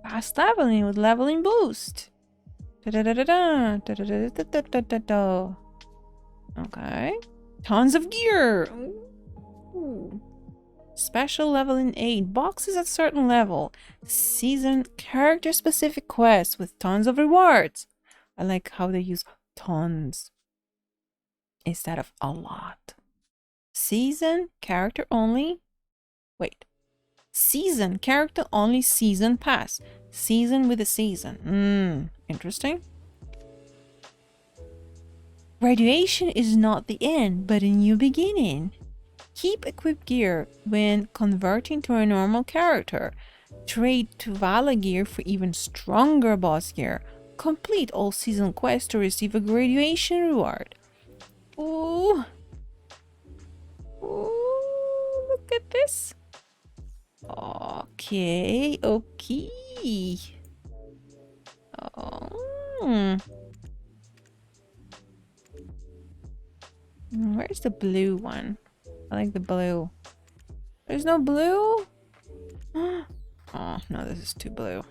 Fast leveling with leveling boost. Da-da-da-da-da, da-da-da-da-da-da-da-da. Okay. Tons of gear. Ooh. Special leveling aid. Boxes at certain level. Season character specific quests with tons of rewards. I like how they use tons instead of a lot. Season character only. Wait. Season character only season pass. Season with a season. Interesting. Graduation is not the end, but a new beginning. Keep equipped gear when converting to a normal character. Trade to Vala gear for even stronger boss gear. Complete all season quests to receive a graduation reward. Ooh. Ooh, look at this. Okay, okay. Oh. Where's the blue one? I like the blue. There's no blue? Oh, no, this is too blue.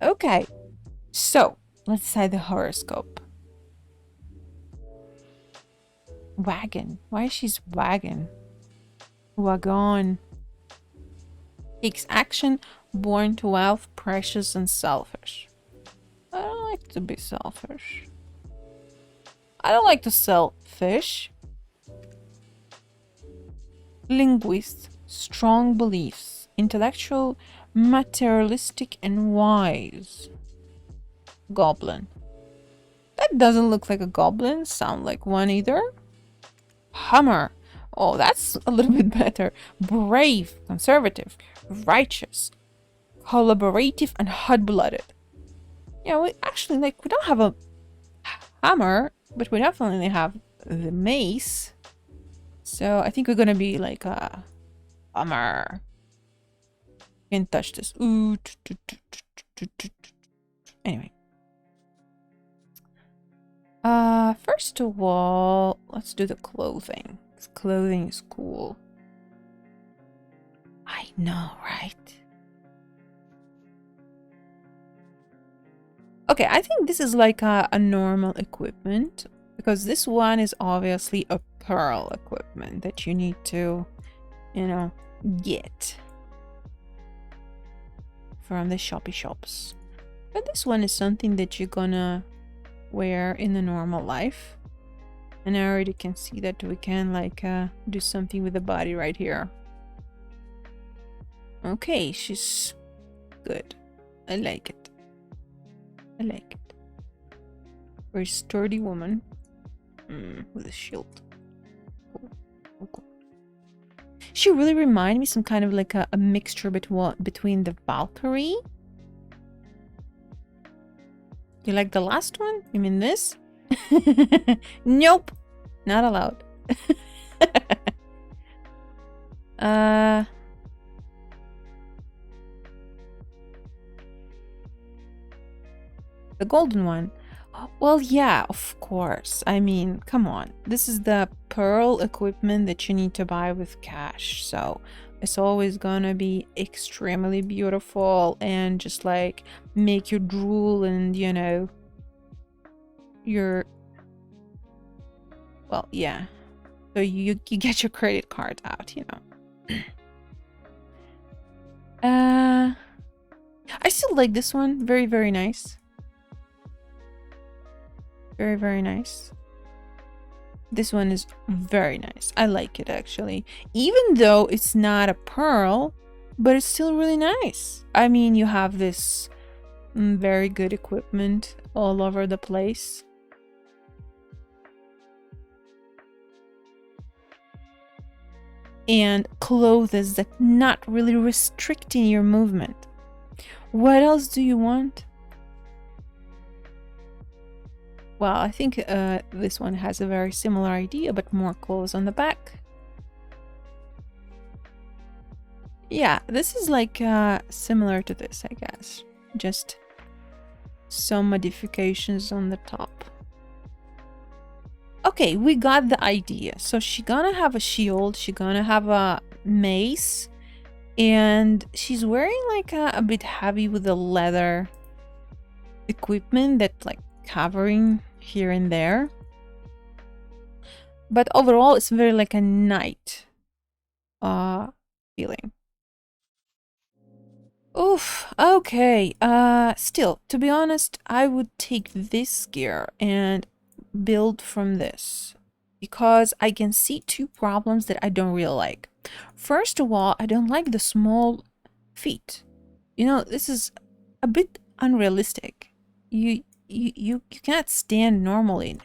Okay, so let's decide the horoscope. Wagon. Why is she's wagon? Wagon. Takes action, born to wealth, precious and selfish. I don't like to be selfish. I don't like to sell fish. Linguist, strong beliefs, intellectual, materialistic and wise. Goblin. That doesn't look like a goblin, sound like one either. Hammer. Oh, that's a little bit better. Brave, conservative, righteous, collaborative, and hot-blooded. Yeah, we actually, like, we don't have a hammer, but we definitely have the mace. So I think we're gonna be like a hammer. Can't touch this. Ooh. Anyway. First of all, let's do the clothing. Clothing is cool. I know, right? Okay, I think this is like a normal equipment, because this one is obviously a pearl equipment that you need to, you know, get from the shoppy shops. But this one is something that you're gonna wear in the normal life. And I already can see that we can like do something with the body right here. Okay, she's good. I like it. I like it. Very sturdy woman. With a shield. Cool. Cool. She really reminded me some kind of like a mixture between the Valkyrie. You like the last one? You mean this? Nope. Not allowed. The golden one. Well, yeah, of course. I mean, come on. This is the pearl equipment that you need to buy with cash. So it's always gonna be extremely beautiful and just like make you drool and, you know, well, yeah. So you get your credit card out, you know. I still like this one. Very, very nice. Very, very nice. This one is very nice. I like it actually. Even though it's not a pearl, but it's still really nice. I mean, you have this very good equipment all over the place. And clothes that not really restricting your movement. What else do you want? Well, I think this one has a very similar idea, but more clothes on the back. Yeah, this is like similar to this, I guess. Just some modifications on the top. Okay, we got the idea. So she's gonna have a shield, she's gonna have a mace, And she's wearing like a bit heavy with the leather equipment that like covering here and there. But overall, it's very like a knight feeling. Oof, okay. Still, to be honest, I would take this gear and build from this because I can see two problems that I don't really like. First of all, I don't like the small feet. You know, this is a bit unrealistic. You cannot stand normally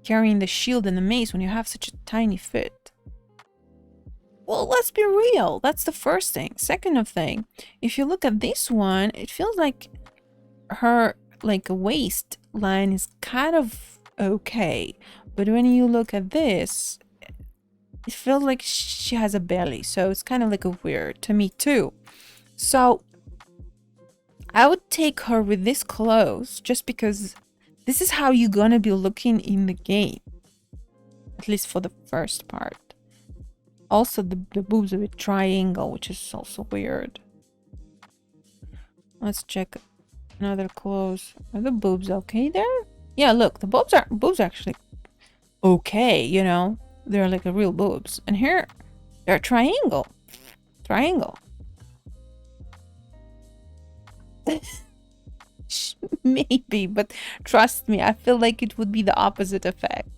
carrying the shield and the mace when you have such a tiny foot. Well, let's be real. That's the first thing. Second of thing, if you look at this one, it feels like her like waistline is kind of okay. But when you look at this, it feels like she has a belly. So it's kind of like a weird to me too. So I would take her with this clothes just because this is how you're gonna be looking in the game. At least for the first part. Also, the boobs are a triangle, which is also weird. Let's check another clothes. Are the boobs okay there? Yeah, look, the boobs are actually okay, you know? They're like a real boobs. And here, they're a triangle. Triangle. Maybe, but trust me, I feel like it would be the opposite effect.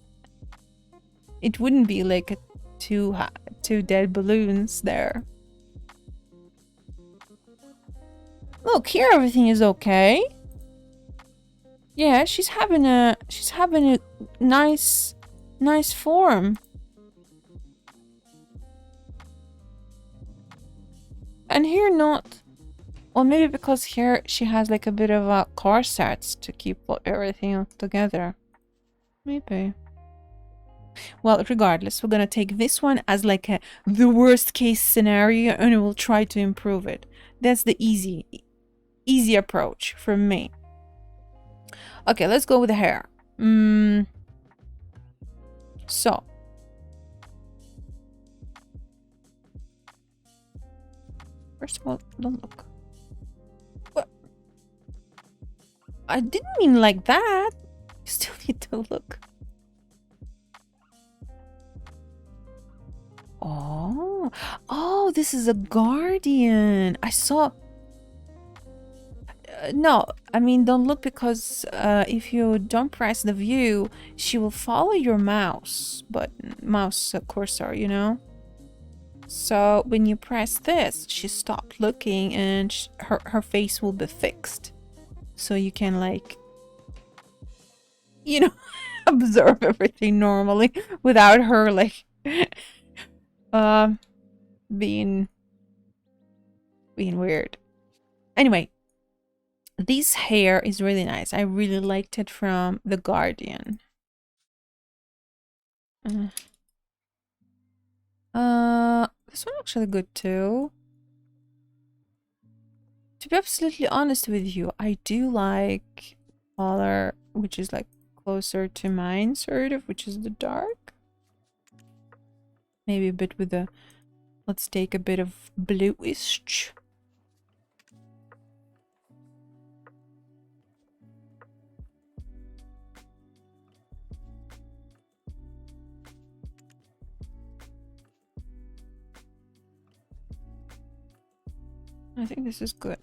It wouldn't be like a two dead balloons there. Look, here everything is okay. Yeah, she's having a nice form. And here not. Well, maybe because here she has like a bit of a corsets to keep everything together. Maybe. Well, regardless, we're gonna take this one as like the worst case scenario and we'll try to improve it. That's the easy approach from me. Okay, let's go with the hair. So. First of all, don't look. What? I didn't mean like that. You still need to look. Oh, this is a guardian. I saw. No, I mean, don't look because if you don't press the view, she will follow your mouse button, mouse cursor, you know? So when you press this, she stopped looking and her face will be fixed. So you can like, you know, observe everything normally without her like being weird. Anyway, this hair is really nice. I really liked it from The Guardian. This one actually good too. To be absolutely honest with you, I do like color which is like closer to mine, sort of, which is the dark. Maybe a bit with the, let's take a bit of bluish. I think this is good.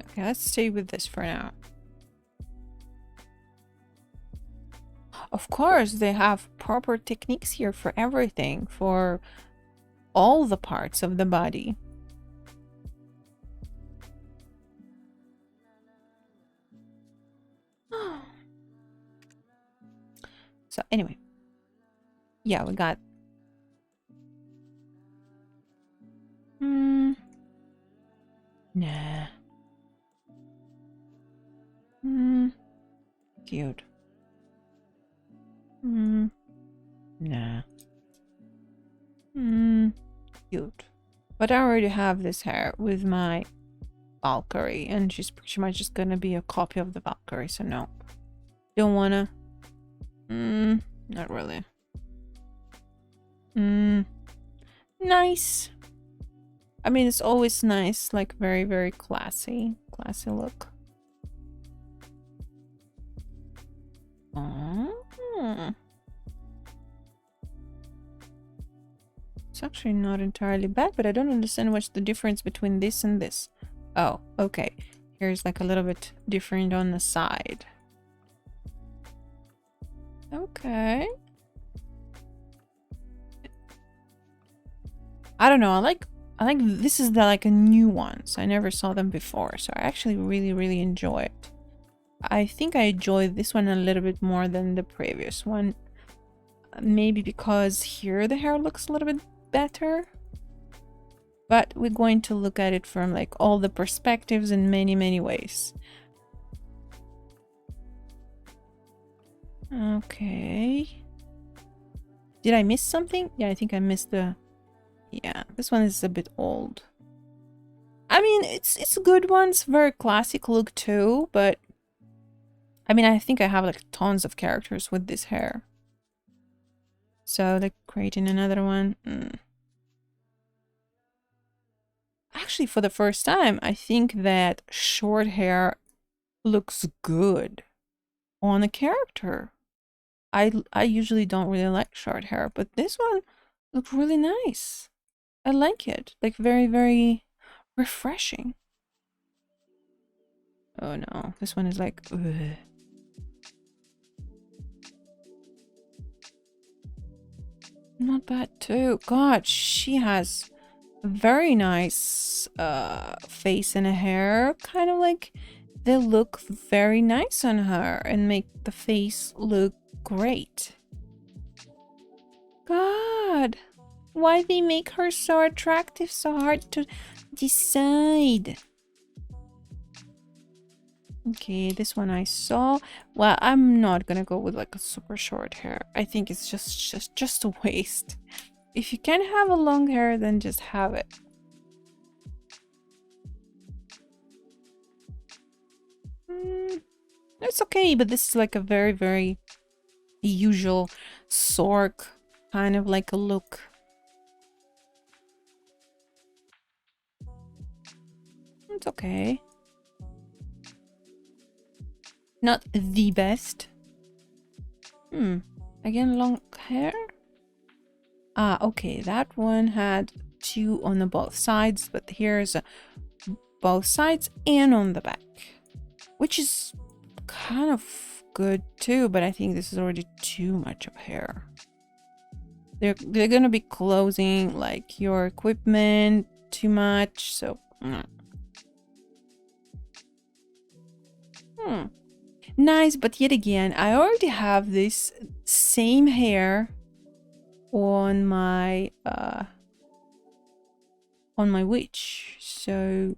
Okay, let's stay with this for now. Of course, they have proper techniques here for everything, for all the parts of the body. So anyway, yeah, we got nah. Cute. Nah. Cute. But I already have this hair with my Valkyrie, and she's pretty much just gonna be a copy of the Valkyrie, so no. Don't wanna. Not really. Nice. I mean, it's always nice, like very, very classy look. It's actually not entirely bad, but I don't understand what's the difference between this and this. Oh, okay. Here's like a little bit different on the side. Okay. I don't know. I like this is like a new one, so I never saw them before, so I actually really enjoy it. I think I enjoyed this one a little bit more than the previous one. Maybe because here the hair looks a little bit better. But we're going to look at it from like all the perspectives in many ways. Okay. Did I miss something? Yeah, I think I missed the... Yeah, this one is a bit old. I mean, it's a good one. It's very classic look too, but... I mean, I think I have like tons of characters with this hair. So, like, creating another one... Actually, for the first time, I think that short hair looks good on a character. I usually don't really like short hair, but this one looked really nice. I like it. Like very refreshing. Oh no, this one is like ugh. Not bad too. God, she has a very nice face and hair. Kind of like they look very nice on her and make the face look great. God, why they make her so attractive, so hard to decide? Okay, this one I saw. Well, I'm not gonna go with like a super short hair. I think it's just a waste. If you can have a long hair, then just have it. It's okay, but this is like a very usual Sork kind of like a look. It's okay. Not the best. Again, long hair? Ah, okay, that one had two on the both sides, but here's both sides and on the back, which is kind of good too, but I think this is already too much of hair. They're gonna be closing like your equipment too much, so nice, but yet again, I already have this same hair on my witch, so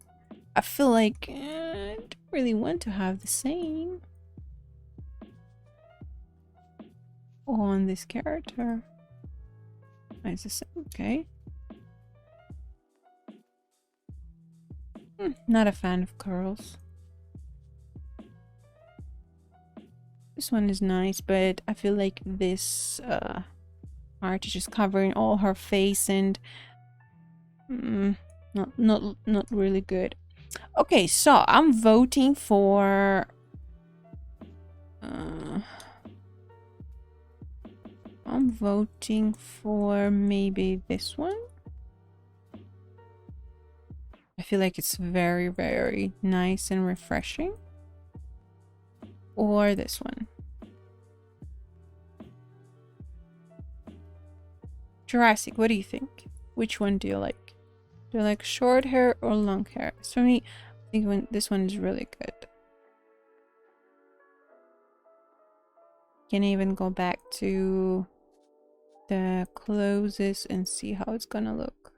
I feel like I don't really want to have the same on this character. It's the same, okay. Not a fan of curls. This one is nice, but I feel like this art is just covering all her face and not really good. Okay, so I'm voting for maybe this one. I feel like it's very nice and refreshing. Or this one. Jurassic, what do you think? Which one do you like? Do you like short hair or long hair? So for me, I think this one is really good. Can even go back to the closest and see how it's gonna look.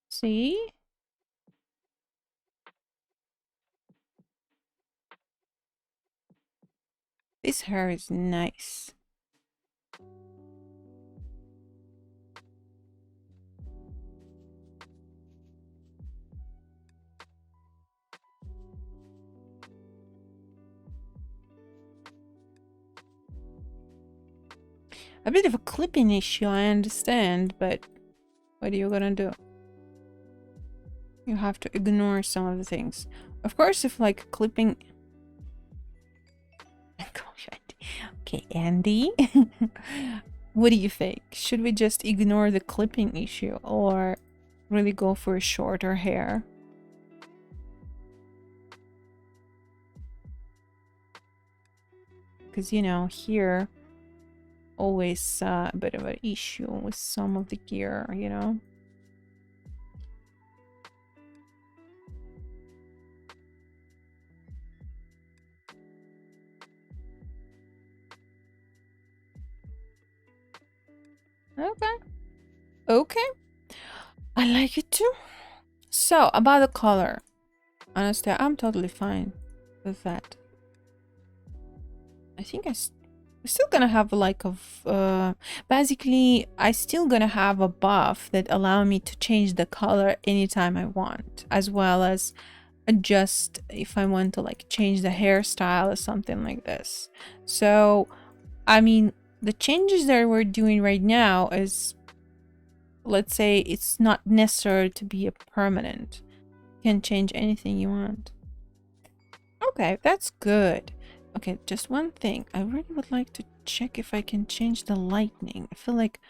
See? This hair is nice. A bit of a clipping issue, I understand, but what are you gonna do? You have to ignore some of the things. Of course, if like clipping... Okay, Andy. What do you think? Should we just ignore the clipping issue or really go for a shorter hair? Because, you know, here always a bit of an issue with some of the gear, you know? Okay. Okay. I like it too. So, about the color. Honestly, I'm totally fine with that. I think we're still gonna have like a... basically, I still gonna have a buff that allow me to change the color anytime I want. As well as adjust if I want to like change the hairstyle or something like this. So, I mean, the changes that we're doing right now is, let's say it's not necessary to be a permanent. You can change anything you want. Okay, that's good. Okay, just one thing. I really would like to check if I can change the lighting. I feel like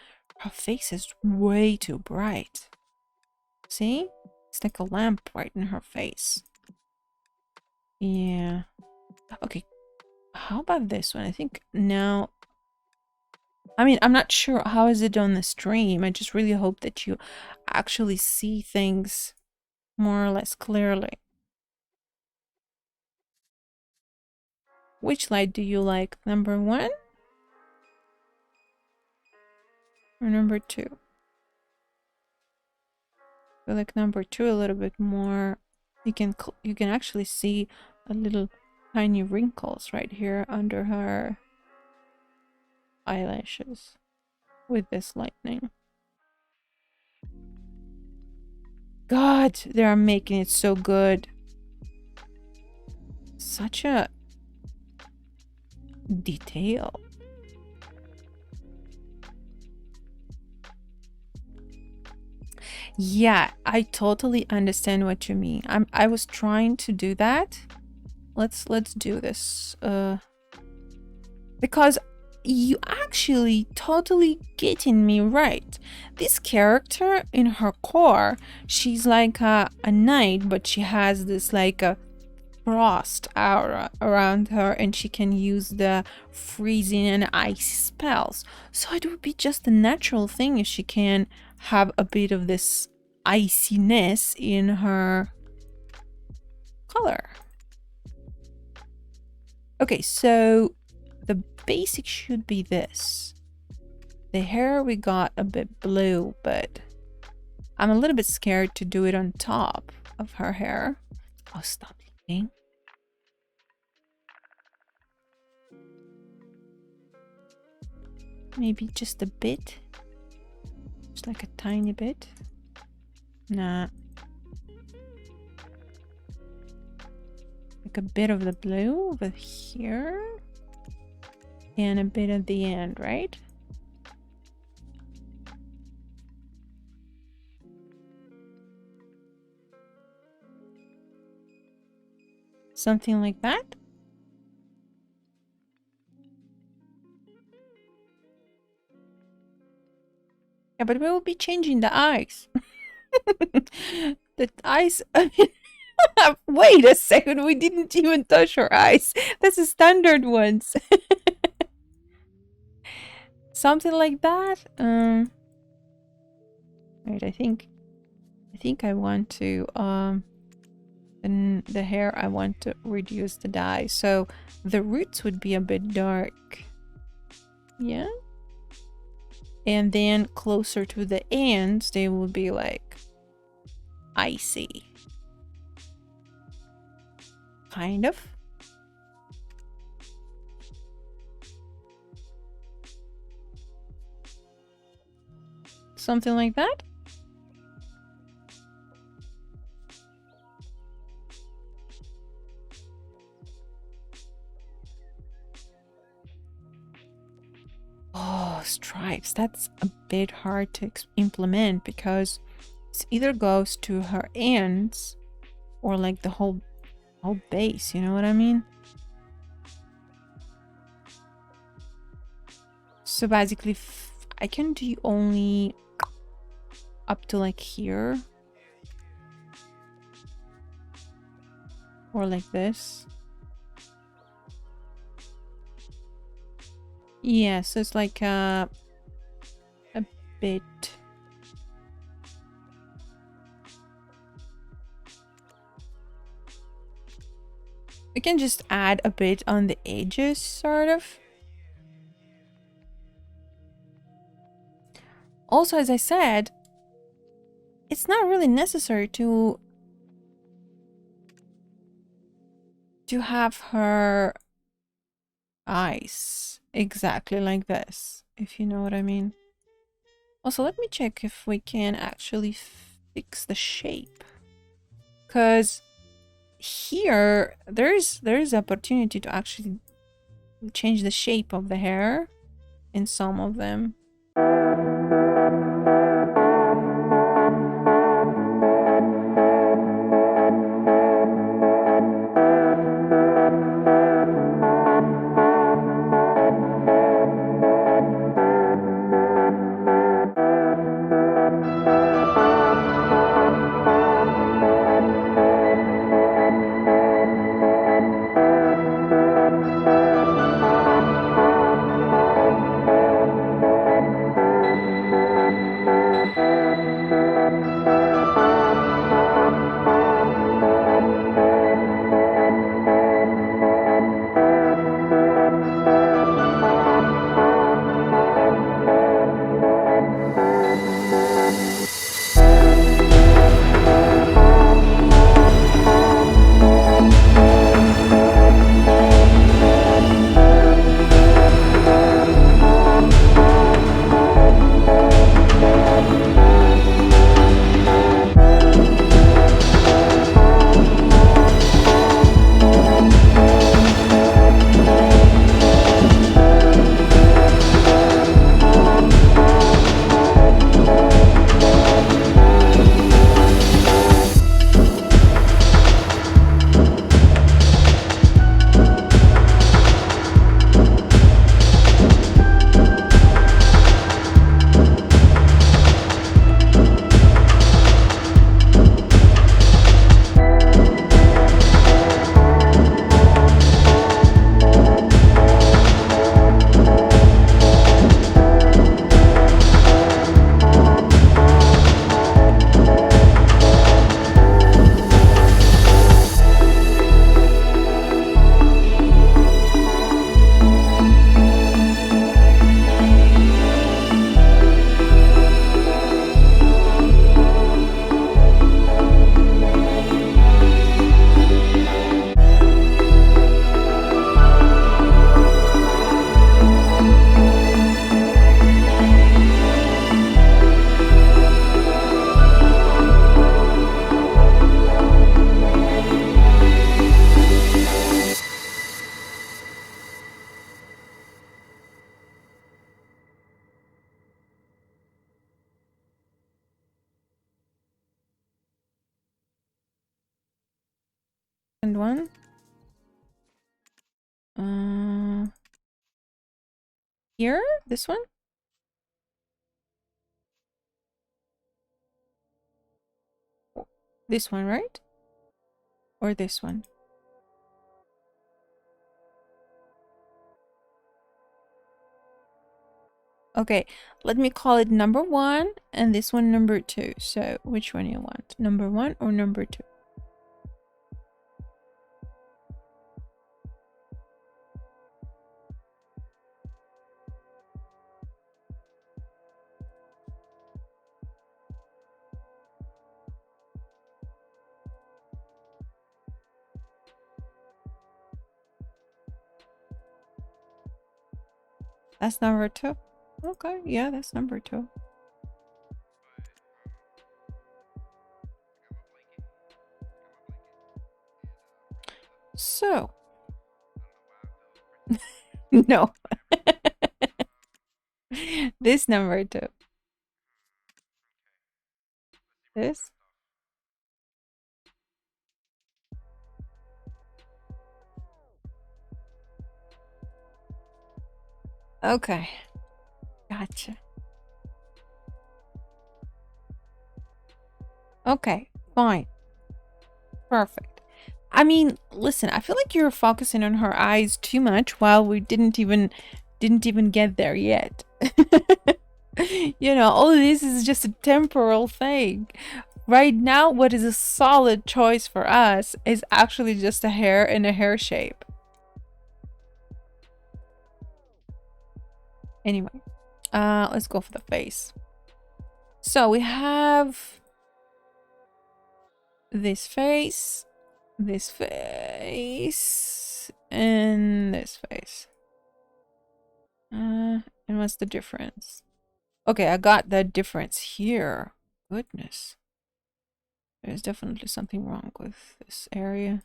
her face is way too bright. See? It's like a lamp right in her face. Yeah. Okay. How about this one? I think now... I mean, I'm not sure how is it on the stream. I just really hope that you actually see things more or less clearly. Which light do you like? Number 1? Or number 2? I feel like number 2 a little bit more. You can actually see a little tiny wrinkles right here under her eyelashes with this lightning. God, they are making it so good. Such a detail. Yeah, I totally understand what you mean. I was trying to do that. Let's do this. Because you actually totally getting me right. This character in her core, she's like a knight, but she has this like a frost aura around her, and she can use the freezing and icy spells. So it would be just a natural thing if she can have a bit of this iciness in her color. Okay, so the basic should be this. The hair we got a bit blue, but I'm a little bit scared to do it on top of her hair. Oh, stop looking. Maybe just a bit. Just like a tiny bit. Nah. Like a bit of the blue over here. And a bit at the end, right? Something like that. Yeah, but we will be changing the eyes. The eyes... I mean, wait a second, we didn't even touch her eyes. That's the standard ones. Something like that. Wait, I think I want to in the hair I want to reduce the dye, so the roots would be a bit dark. Yeah. And then closer to the ends they will be like icy. Kind of. Something like that. Oh, stripes. That's a bit hard to implement because it either goes to her ends or like the whole base, you know what I mean? So basically, I can do only up to like here. Or like this. Yeah, so it's like a bit. We can just add a bit on the edges, sort of. Also, as I said, it's not really necessary to have her eyes exactly like this, if you know what I mean. Also, let me check if we can actually fix the shape, because here there's opportunity to actually change the shape of the hair in some of them. And one. Here? This one? This one, right? Or this one? Okay, let me call it number 1 and this one number 2. So which one you want? Number 1 or number 2? That's number 2. Okay, yeah, that's number 2. So, no. This number two. This? Okay. Gotcha. Okay, fine. Perfect. I mean, listen, I feel like you're focusing on her eyes too much while we didn't even get there yet. You know, all of this is just a temporal thing. Right now, what is a solid choice for us is actually just a hair in a hair shape. Anyway, let's go for the face. So we have this face, and this face. And what's the difference? Okay, I got that difference here. Goodness. There's definitely something wrong with this area.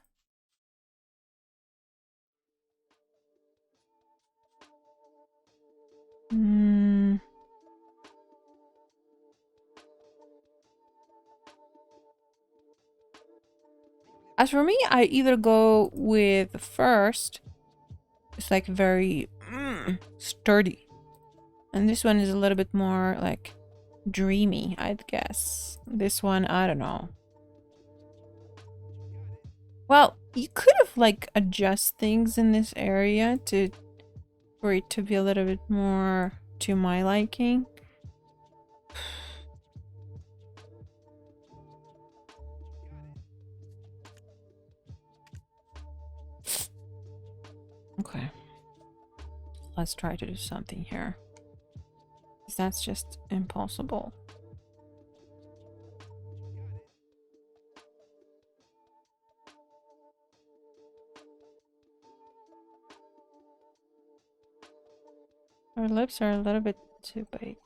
As for me, I either go with the first. It's like very sturdy. And this one is a little bit more like dreamy, I'd guess. This one, I don't know. Well, you could have like adjust things in this area for it to be a little bit more to my liking. Okay. Let's try to do something here. Because that's just impossible. Her lips are a little bit too big.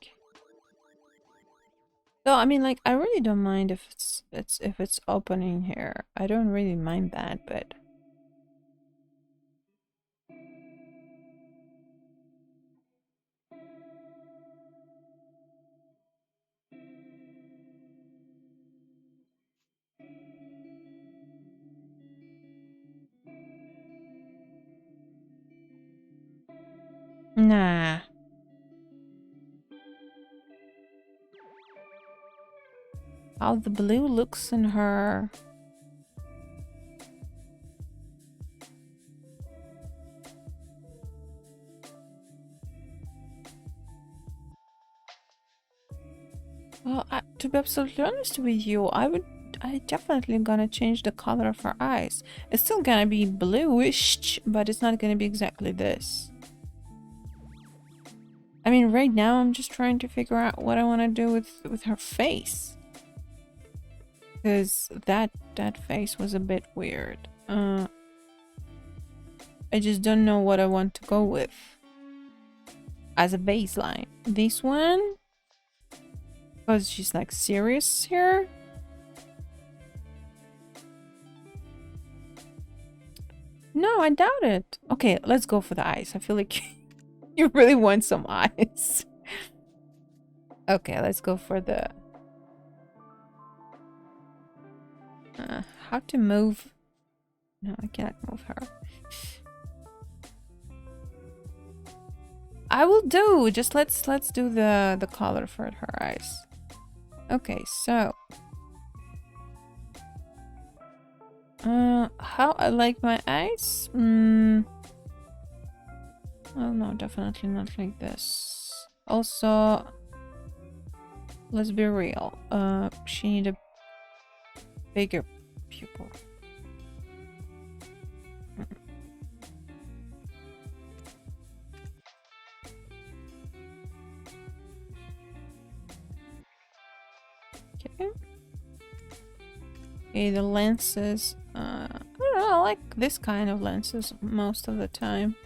No, I mean, like, I really don't mind if it's opening here. I don't really mind that, but nah. How the blue looks in her. Well, to be absolutely honest with you, I definitely gonna change the color of her eyes. It's still gonna be bluish, but it's not gonna be exactly this. I mean, right now I'm just trying to figure out what I want to do with her face. Because that face was a bit weird. I just don't know what I want to go with as a baseline. This one? Because she's like serious here? No, I doubt it. Okay, let's go for the eyes. I feel like you really want some eyes. Okay, let's go for the... how to move... No, I cannot move her. I will do. Just let's do the color for her eyes. Okay, so how I like my eyes? Oh no, definitely not like this. Also, let's be real. She need a bigger pupil. Okay. Okay, the lenses. I don't know, I like this kind of lenses most of the time.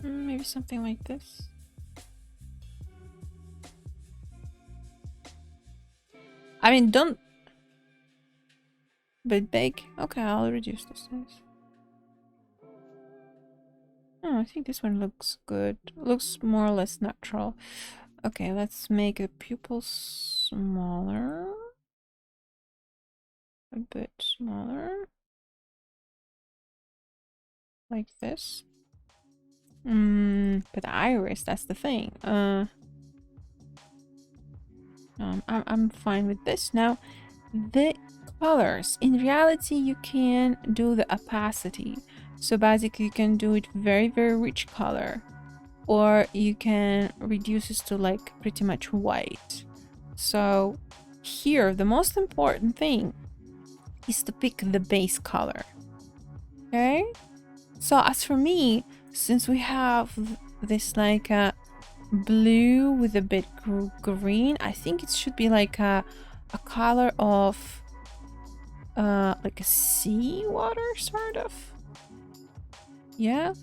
Maybe something like this. I mean, don't... Bit big. Okay, I'll reduce the size. Oh, I think this one looks good. Looks more or less natural. Okay, let's make the pupil smaller. A bit smaller. Like this. But the iris, that's the thing. I'm fine with this. Now, the colors. In reality, you can do the opacity. So basically, you can do it very, very rich color. Or you can reduce it to like pretty much white. So here, the most important thing is to pick the base color. Okay? So as for me, since we have this like a blue with a bit green, I think it should be like a color of like a sea water sort of. Yeah.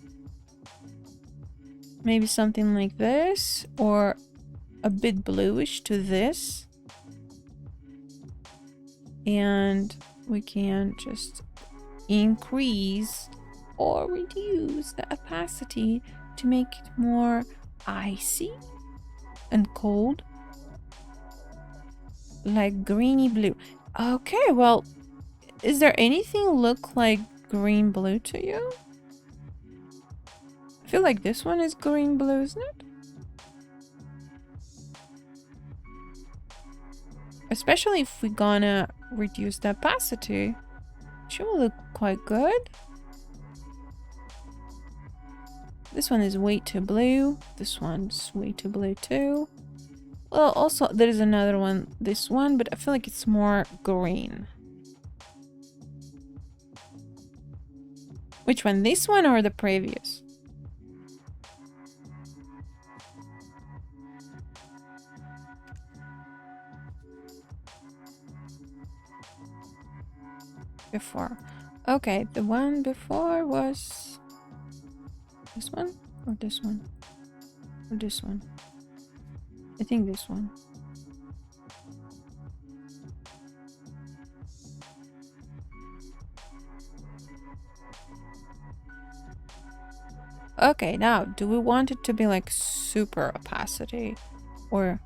Maybe something like this, or a bit bluish to this. And we can just increase or reduce the opacity to make it more icy and cold, like greeny blue. Okay, well, is there anything look like green blue to you? I feel like this one is green blue, isn't it? Especially if we're gonna reduce the opacity, she will look quite good. This one is way too blue. This one's way too blue too. Well, also there's another one, this one, but I feel like it's more green. Which one, this one or the previous? Before. Okay, the one before was this one or this one or this one. I think this one. Okay, now do we want it to be like super opacity or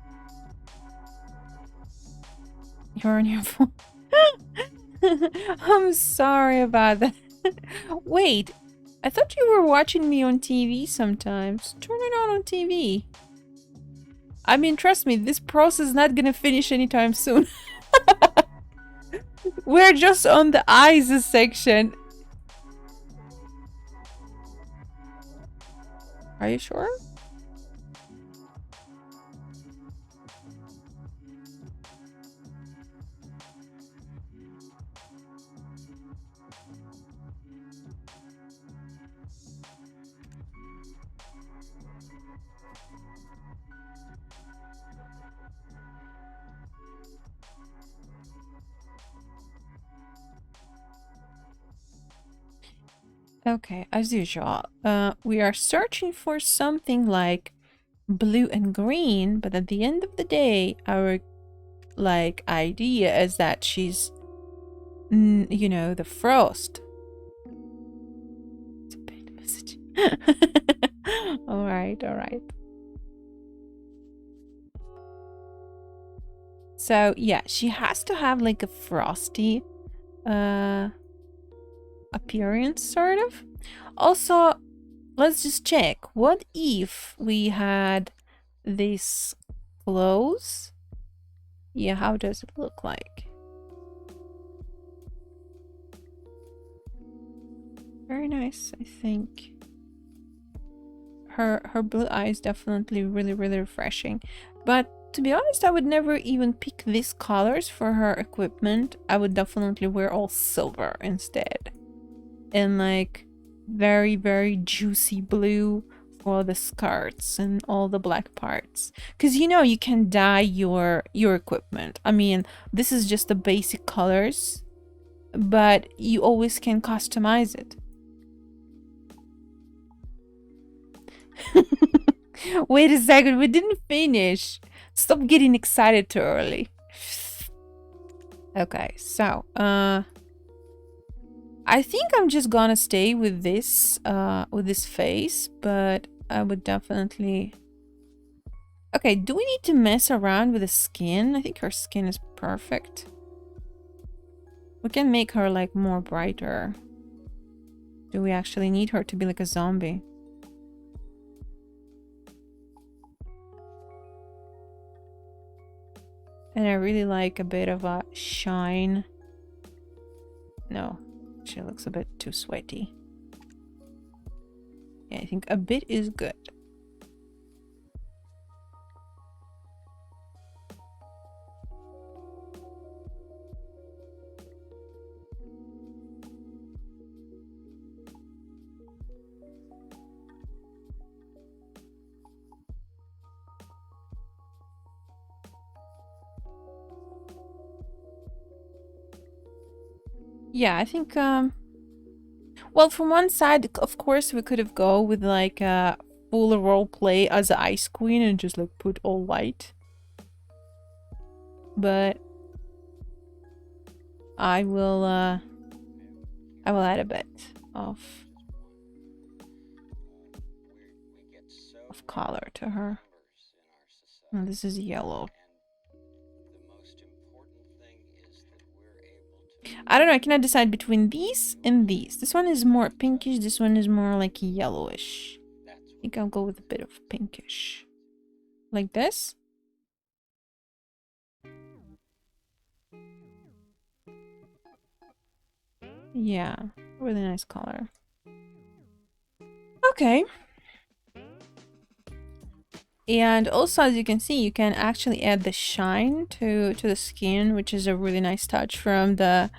you're on your phone? I'm sorry about that. Wait, I thought you were watching me on TV sometimes. Turn it on TV. I mean, trust me, this process is not gonna finish anytime soon. We're just on the eyes section. Are you sure? Okay, as usual, we are searching for something like blue and green, but at the end of the day, our like idea is that she's, you know, the frost. It's a paid message. all right. So yeah, she has to have like a frosty appearance, sort of. Also, let's just check. What if we had this clothes? Yeah, how does it look like? Very nice, I think. Her blue eye is definitely really refreshing. But to be honest, I would never even pick these colors for her equipment. I would definitely wear all silver instead. And like very juicy blue for the skirts and all the black parts. Because you know you can dye your equipment. I mean, this is just the basic colors, but you always can customize it. Wait a second, we didn't finish. Stop getting excited too early. Okay, so I think I'm just gonna stay with this face, but I would definitely... Okay, do we need to mess around with the skin? I think her skin is perfect. We can make her like more brighter. Do we actually need her to be like a zombie? And I really like a bit of a shine. No, she looks a bit too sweaty. Yeah, I think a bit is good. Yeah, I think well, from one side, of course, we could have go with like a full role play as the Ice Queen and just like put all white. But I will add a bit of color to her. Oh, this is yellow. I don't know, I cannot decide between these and these. This one is more pinkish, this one is more like yellowish. I think I'll go with a bit of pinkish. Like this. Yeah, really nice color. Okay. And also, as you can see, you can actually add the shine to the skin, which is a really nice touch from the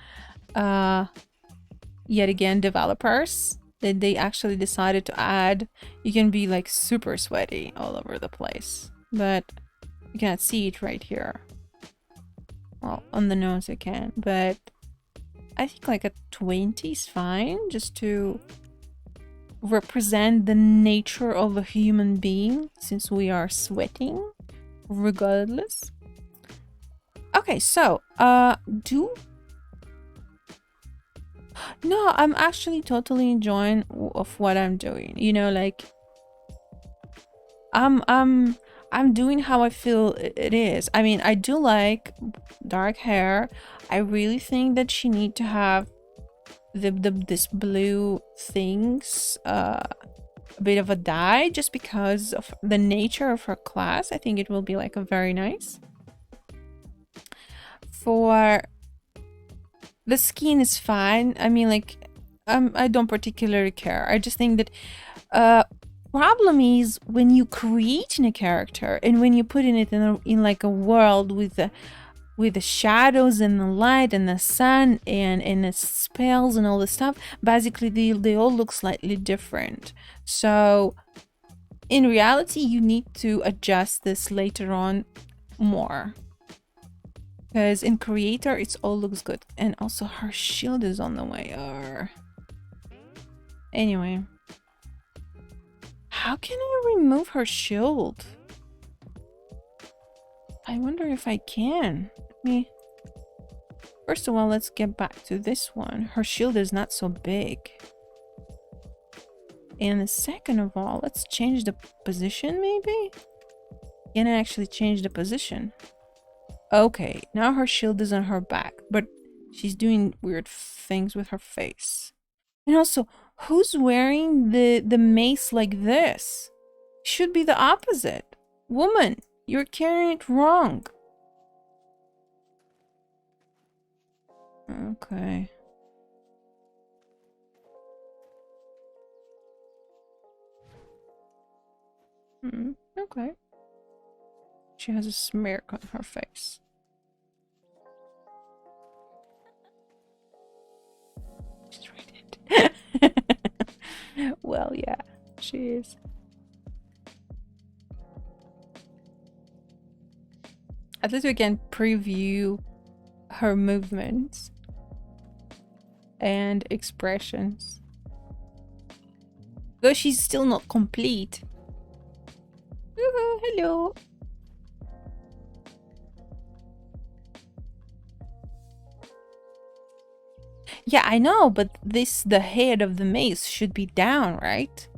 yet again developers, that they actually decided to add. You can be like super sweaty all over the place, but you cannot see it right here. Well, on the nose you can, but I think like a 20 is fine, just to represent the nature of a human being, since we are sweating regardless. Okay, so no, I'm actually totally enjoying of what I'm doing, you know, like I'm doing how I feel it is. I mean, I do like dark hair. I really think that she need to have this blue things, a bit of a dye, just because of the nature of her class. I think it will be like a very nice. For the skin is fine. I mean, like, I don't particularly care. I just think that problem is when you create a character and when you put it in like a world with the shadows and the light and the sun and the spells and all this stuff, basically they all look slightly different. So in reality, you need to adjust this later on more, because in creator it all looks good. And also her shield is on the way. Anyway, how can I remove her shield? I wonder if I can. First of all, let's get back to this one. Her shield is not so big. And second of all, let's change the position maybe? Can I actually change the position? Okay, now her shield is on her back, but she's doing weird things with her face. And also, who's wearing the mace like this? Should be the opposite. Woman, you're carrying it wrong. Okay. Okay. She has a smirk on her face. She's right. Well, yeah, she is. At least we can preview her movements and expressions. Though she's still not complete. Hello. Yeah, I know, but the head of the mace should be down, right?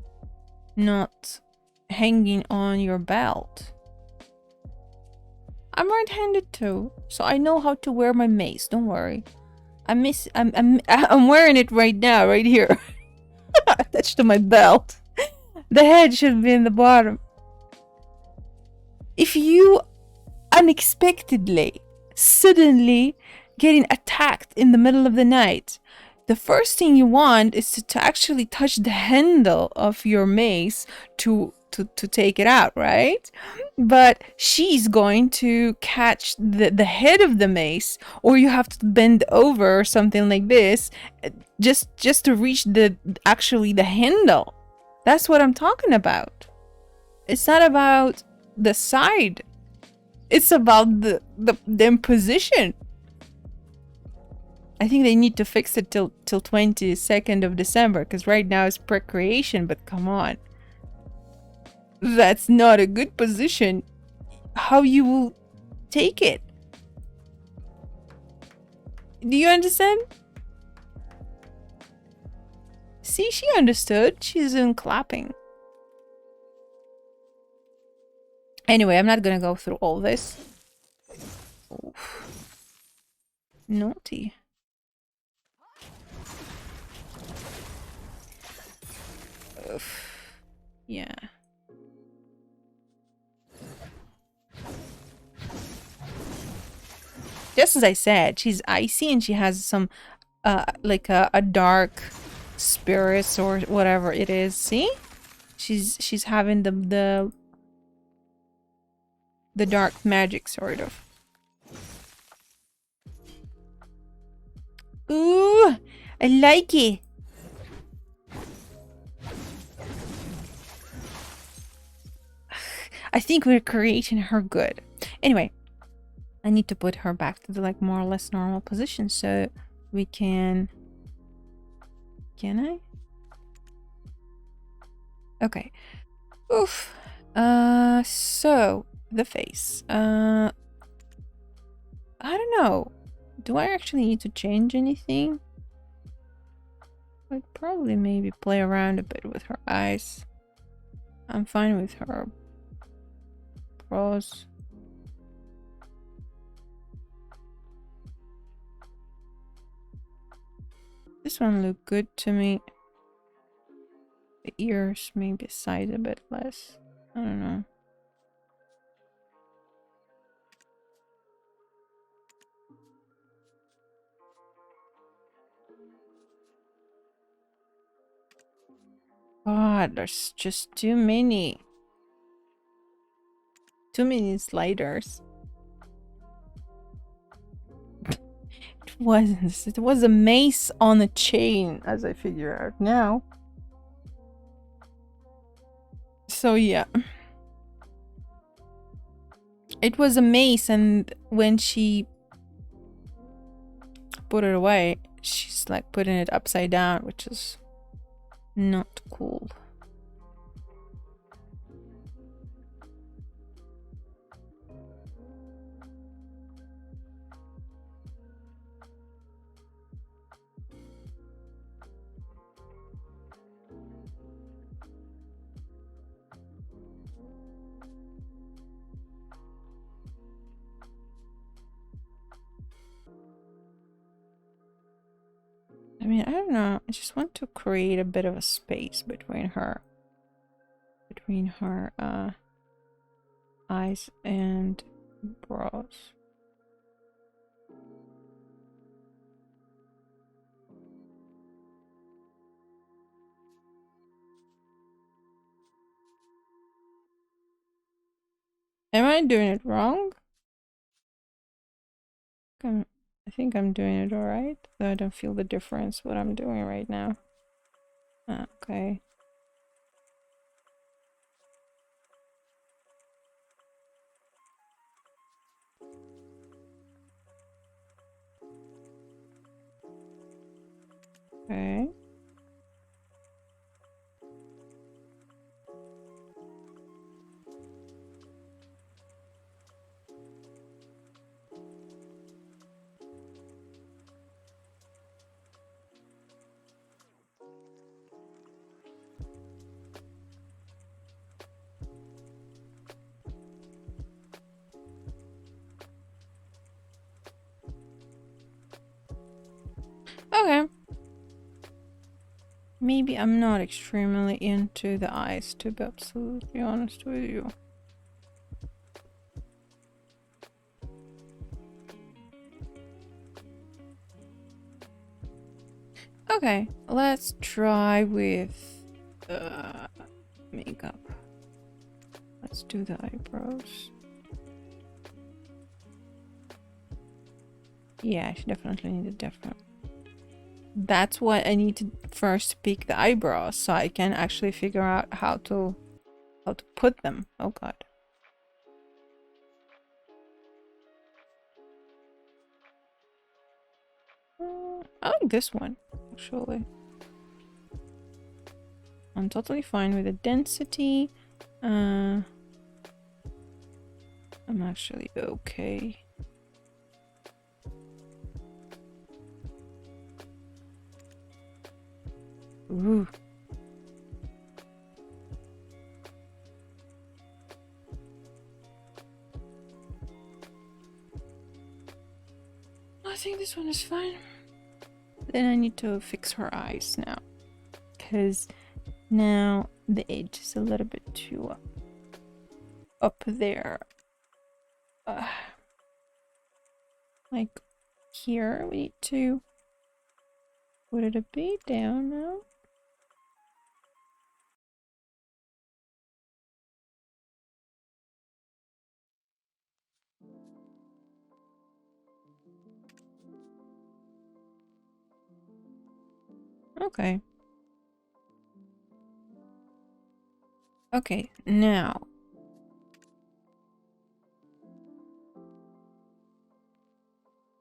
Not hanging on your belt. I'm right-handed too, so I know how to wear my mace. Don't worry. I'm wearing it right now, right here, attached to my belt. The head should be in the bottom. If you unexpectedly, suddenly getting attacked in the middle of the night, the first thing you want is to actually touch the handle of your mace to take it out, right? But she's going to catch the head of the mace, or you have to bend over or something like this, just to reach actually the handle. That's what I'm talking about. It's not about the side. It's about the imposition. I think they need to fix it till 22nd of December, because right now it's pre-creation, but come on. That's not a good position. How you will take it? Do you understand? See, she understood. She's in clapping. Anyway, I'm not gonna go through all this. Oof. Naughty. Oof. Yeah. Just as I said, she's icy and she has some like a dark spirits or whatever it is. See? She's having the dark magic sort of. Ooh, I like it. I think we're creating her good. Anyway, I need to put her back to the like more or less normal position so we can I? Okay. Oof. So the face. I don't know. Do I actually need to change anything? I'd probably maybe play around a bit with her eyes. I'm fine with her brows. This one looked good to me. The ears maybe size a bit less. I don't know. God, there's just too many. Too many sliders. It wasn't. It was a mace on a chain, as I figure out now. So yeah. It was a mace, and when she put it away, she's like putting it upside down, which is not cool. I mean, I don't know. I just want to create a bit of a space between her eyes and brows. Am I doing it wrong? I think I'm doing it alright, though I don't feel the difference what I'm doing right now. Okay. Okay. Okay. Maybe I'm not extremely into the eyes, to be absolutely honest with you. Okay, let's try with makeup. Let's do the eyebrows. Yeah, I definitely need a different. That's what I need to first pick the eyebrows so I can actually figure out how to put them. Oh god. I like this one actually. I'm totally fine with the density. I'm actually okay. Ooh. I think this one is fine. Then I need to fix her eyes now. Because now the edge is a little bit too up there. Like here, we need to put it a bit down now. Okay. Okay, now.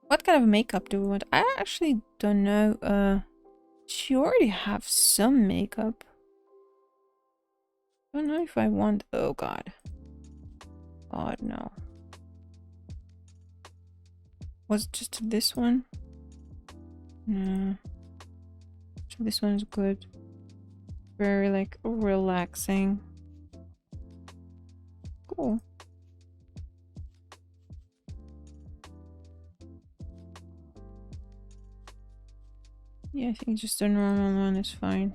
What kind of makeup do we want? I actually don't know. She already have some makeup. I don't know if I want... Oh god. God, no. Was it just this one? No. So this one is good. Very, like, relaxing. Cool. Yeah, I think just a normal one is fine.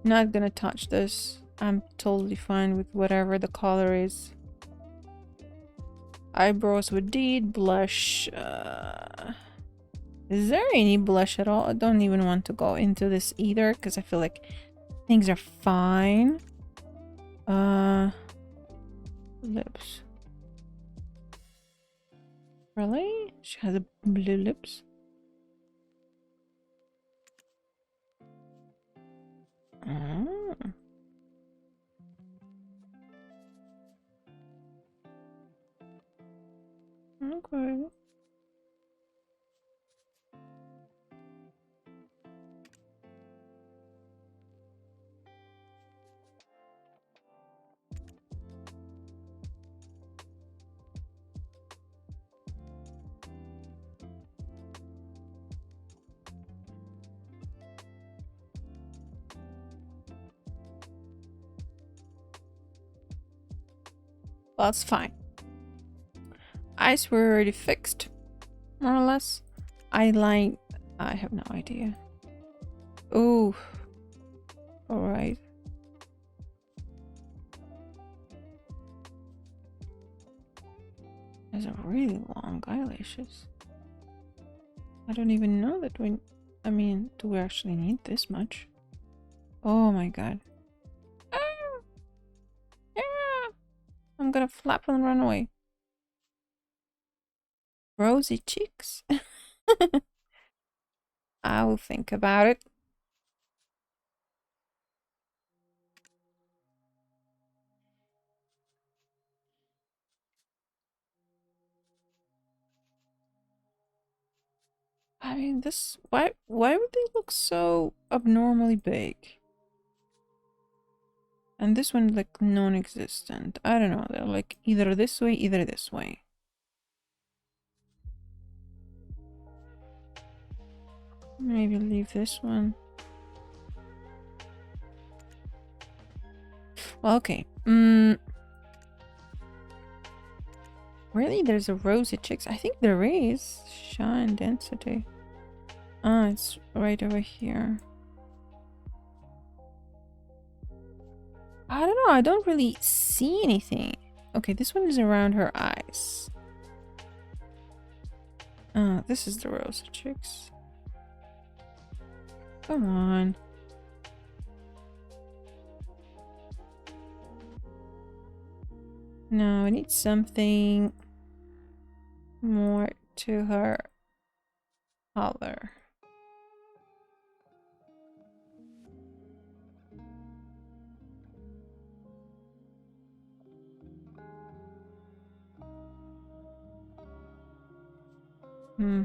Not gonna touch this. I'm totally fine with whatever the color is. Eyebrows we did. Blush. Is there any blush at all? I don't even want to go into this either because I feel like things are fine. Lips. Really? She has a blue lips. Oh. Okay. Well, that's fine. Eyes were already fixed, more or less. Eyeline, I have no idea. Ooh. Alright. Those are really long eyelashes. I don't even know that we... I mean, do we actually need this much? Oh my god. Ah! Ah! I'm gonna flap and run away. Rosy cheeks? I will think about it. I mean, this... Why would they look so abnormally big? And this one, like, non-existent. I don't know. They're like either this way, either this way. Maybe leave this one. Well, okay. Really? There's a rosy cheeks? I think there is. Shine density. Ah, it's right over here. I don't know, I don't really see anything. Okay, this one is around her eyes. Ah, this is the Rosa Cheeks. Come on. No, I need something more to her color. Hmm.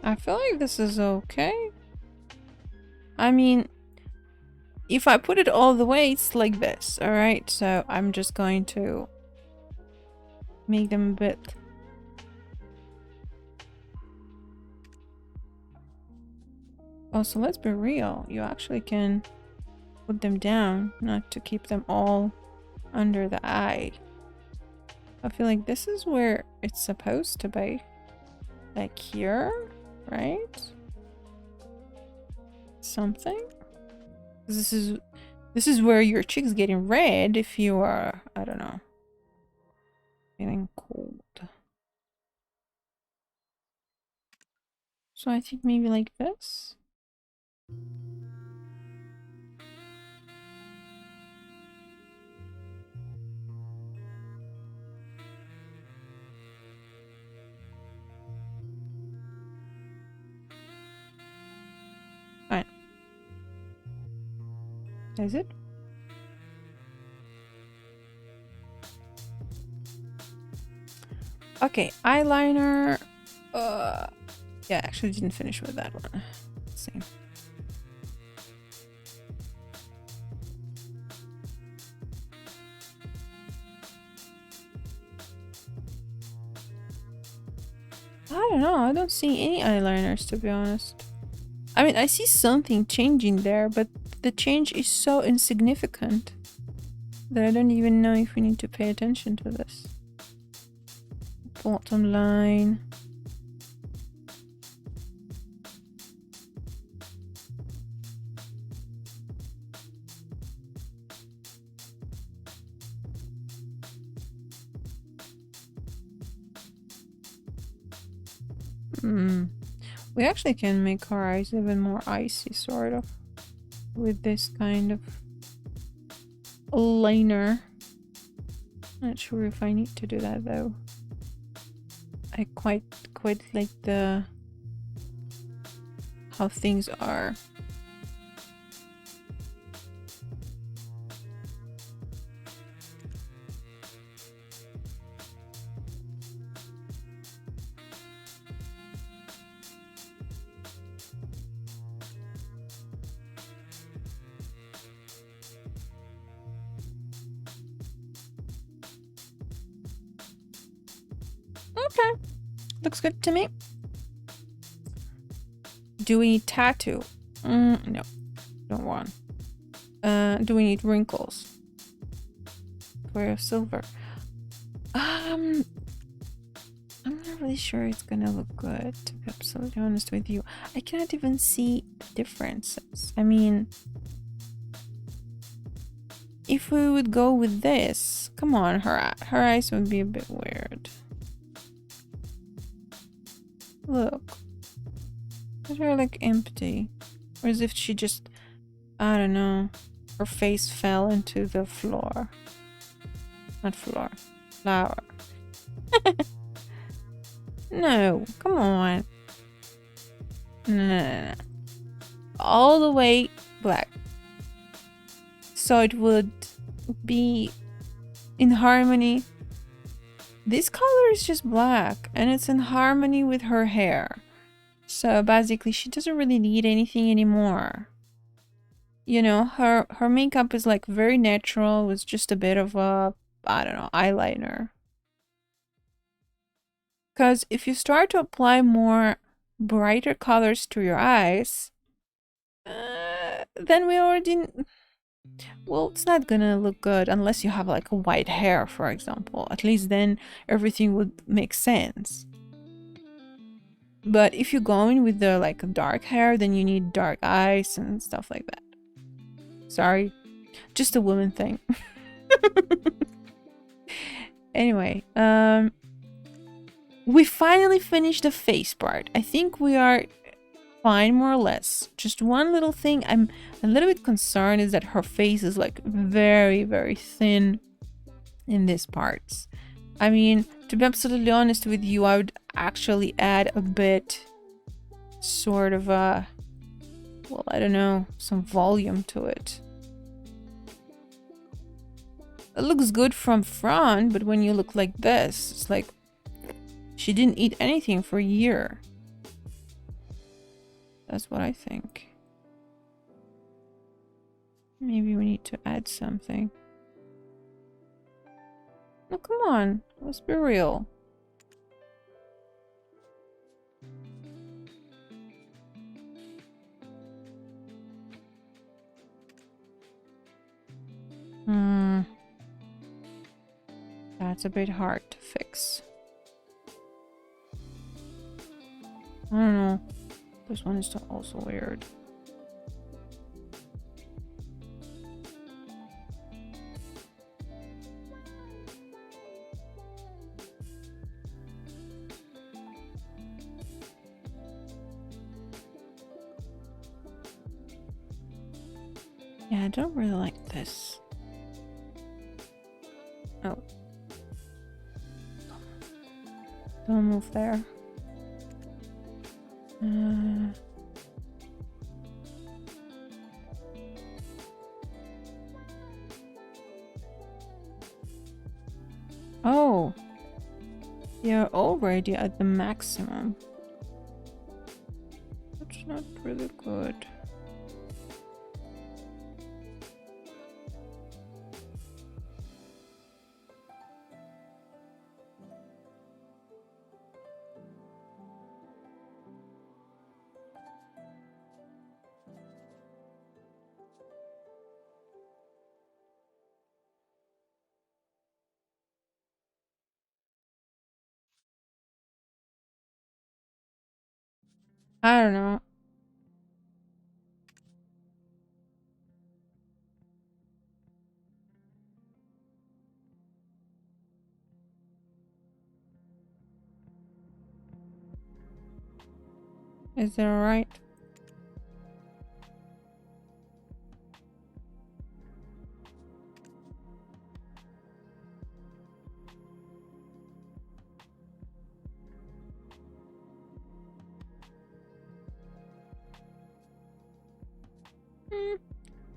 I feel like this is okay. I mean, if I put it all the way, it's like this, alright? So I'm just going to make them a bit... Oh, so let's be real. You actually can put them down, not to keep them all under the eye. I feel like this is where it's supposed to be. Like here, right? Something? This is where your cheek's getting red if you are, I don't know, feeling cold. So I think maybe like this. Fine. Is it? Okay, eyeliner. Yeah, actually didn't finish with that one. Let's see. I don't know. I don't see any eyeliners, to be honest. I mean, I see something changing there, but the change is so insignificant that I don't even know if we need to pay attention to this. Bottom line. We actually can make our eyes even more icy, sort of, with this kind of liner. Not sure if I need to do that though. I quite like the how things are. Okay, looks good to me. Do we need tattoo? No, don't want. Do we need wrinkles? For silver. I'm not really sure it's gonna look good, to be absolutely honest with you. I cannot even see differences. I mean, if we would go with this, come on, her eyes would be a bit weird. Look. They're like empty. Or as if she just, I don't know, her face fell into the floor. Not floor. Flower. No, come on. No. All the way black. So it would be in harmony. This color is just black and it's in harmony with her hair. So basically she doesn't really need anything anymore. You know, her makeup is like very natural with just a bit of a, I don't know, eyeliner. Because if you start to apply more brighter colors to your eyes, then we already... Well, it's not gonna look good unless you have like a white hair, for example. At least then everything would make sense. But if you're going with the like dark hair, then you need dark eyes and stuff like that. Sorry, just a woman thing. Anyway, we finally finished the face part. I think we are fine, more or less. Just one little thing I'm a little bit concerned is that her face is like very, very thin in these parts. I mean, to be absolutely honest with you, I would actually add a bit sort of a, well, I don't know, some volume to it. It looks good from front, but when you look like this, it's like she didn't eat anything for a year. That's what I think. Maybe we need to add something. No, come on. Let's be real. That's a bit hard to fix. I don't know. This one is also weird. Yeah, I don't really like this. Oh. Don't move there. Oh. You're already at the maximum. That's not really good. I don't know. Is that alright?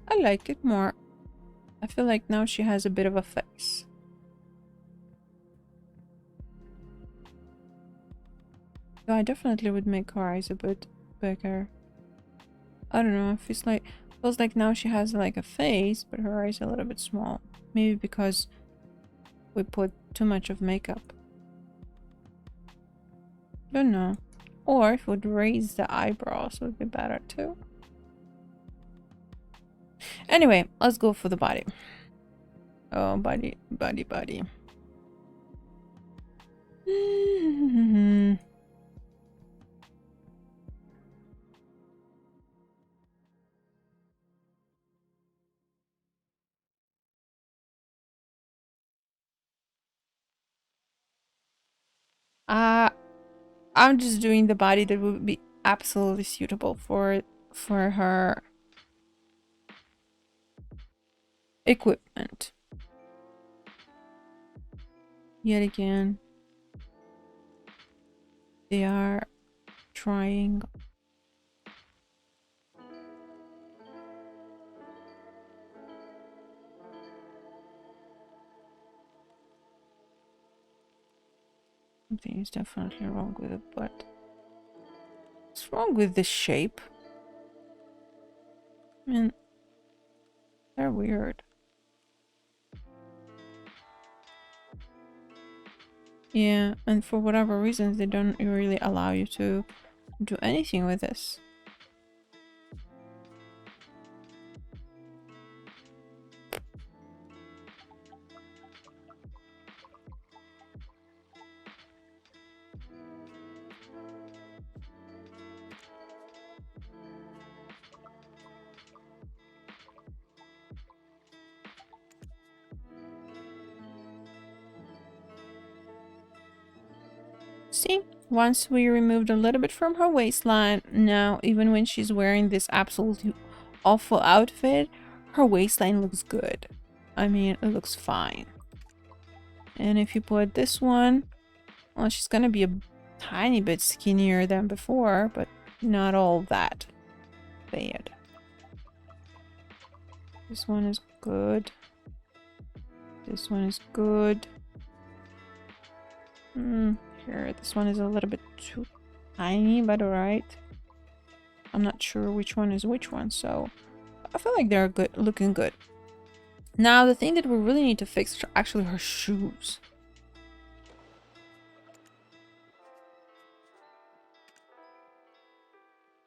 I like it more. I feel like now she has a bit of a face. So I definitely would make her eyes a bit bigger. I don't know, it feels like now she has like a face, but her eyes are a little bit small. Maybe because we put too much of makeup. Don't know. Or if it would raise the eyebrows, would be better too. Anyway, let's go for the body. Oh, body. I'm just doing the body that would be absolutely suitable for her equipment. Yet again, they are trying. Something is definitely wrong with it, but what's wrong with the shape? I mean, they're weird. Yeah, and for whatever reasons, they don't really allow you to do anything with this. See, once we removed a little bit from her waistline, now even when she's wearing this absolutely awful outfit, her waistline looks good. I mean, it looks fine. And if you put this one, well, she's gonna be a tiny bit skinnier than before, but not all that bad. This one is good. This one is good. Here, this one is a little bit too tiny, but alright. I'm not sure which one is which one, so I feel like they're good, looking good. Now, the thing that we really need to fix is actually her shoes.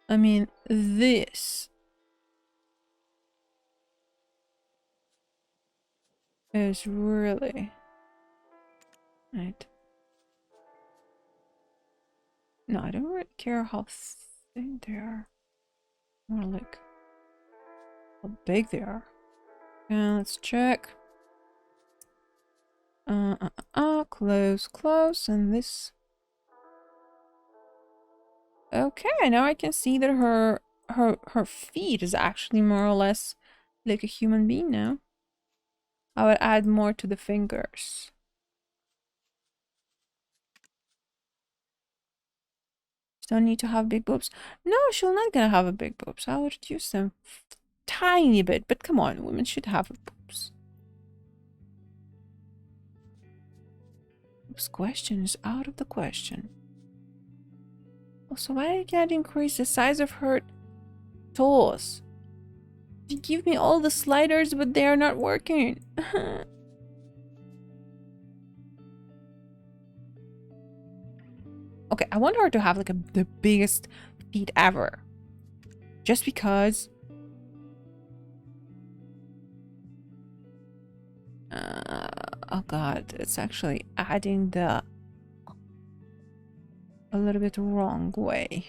I mean, this is really... Right. No, I don't really care how thin they are. More like how big they are. And let's check. Close, close, and this. Okay, now I can see that her feet is actually more or less like a human being now. I would add more to the fingers. Don't need to have big boobs. No, she's not gonna have a big boobs. I'll reduce them tiny bit, but come on, women should have boobs. Boobs question is out of the question. Also, why I can't increase the size of her toes? You give me all the sliders, but they are not working. Okay, I want her to have like the biggest feet ever. Just because... oh god, it's actually adding the... a little bit wrong way.